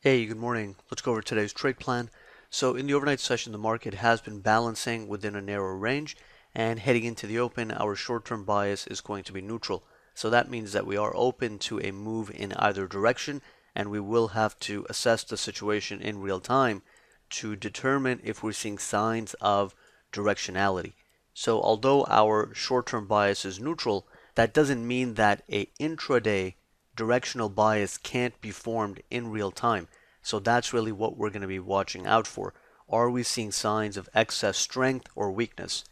Hey, good morning. Let's go over today's trade plan. So in the overnight session, the market has been balancing within a narrow range, and heading into the open, our short-term bias is going to be neutral. So that means that we are open to a move in either direction, and we will have to assess the situation in real time to determine if we're seeing signs of directionality. So although our short-term bias is neutral, that doesn't mean that a intraday directional bias can't be formed in real time. So that's really what we're going to be watching out for. Are we seeing signs of excess strength or weakness?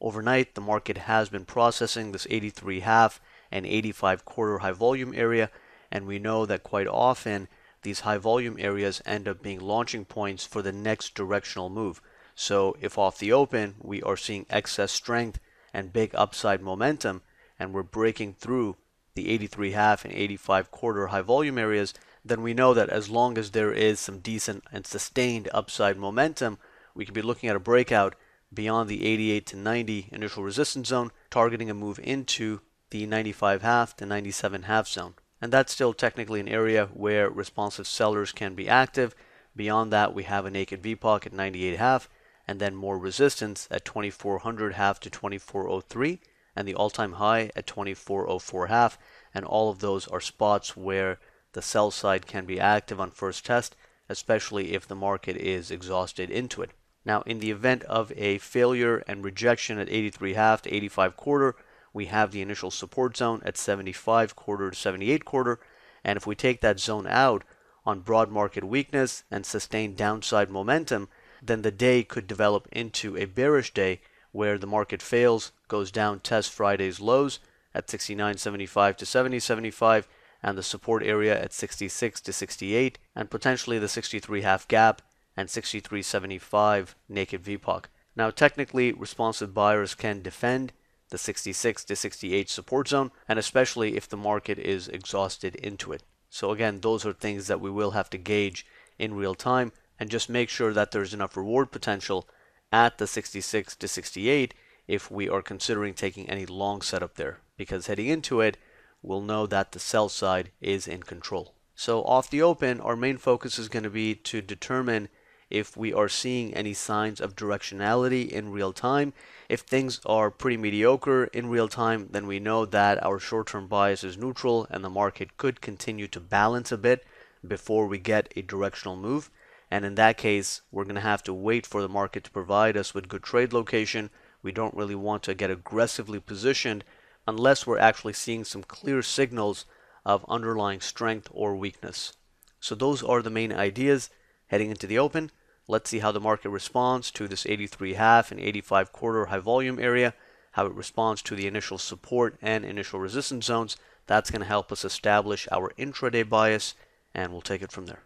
Overnight, the market has been processing this 83 half and 85 quarter high volume area, and we know that quite often these high volume areas end up being launching points for the next directional move. So if off the open we are seeing excess strength and big upside momentum, and we're breaking through the 83 half and 85 quarter high volume areas, then we know that as long as there is some decent and sustained upside momentum, we could be looking at a breakout beyond the 88 to 90 initial resistance zone, targeting a move into the 95 half to 97 half zone. And that's still technically an area where responsive sellers can be active. Beyond that, we have a naked VPOC at 98 half, and then more resistance at 2400 half to 2403, and the all-time high at 2404 half, and all of those are spots where the sell side can be active on first test, especially if the market is exhausted into it. Now, in the event of a failure and rejection at 83 half to 85 quarter, we have the initial support zone at 75 quarter to 78 quarter, and if we take that zone out on broad market weakness and sustained downside momentum, then the day could develop into a bearish day where the market fails, goes down, tests Friday's lows at 69.75 to 70.75, and the support area at 66 to 68, and potentially the 63 half gap and 63.75 naked VPOC. Now, technically, responsive buyers can defend the 66 to 68 support zone, and especially if the market is exhausted into it. So again, those are things that we will have to gauge in real time, and just make sure that there's enough reward potential at the 66 to 68 if we are considering taking any long setup there, because heading into it, we'll know that the sell side is in control. So off the open, our main focus is going to be to determine if we are seeing any signs of directionality in real time. If things are pretty mediocre in real time, then we know that our short-term bias is neutral and the market could continue to balance a bit before we get a directional move. And in that case, we're going to have to wait for the market to provide us with good trade location. We don't really want to get aggressively positioned unless we're actually seeing some clear signals of underlying strength or weakness. So those are the main ideas heading into the open. Let's see how the market responds to this 83 half and 85 quarter high volume area, how it responds to the initial support and initial resistance zones. That's going to help us establish our intraday bias, and we'll take it from there.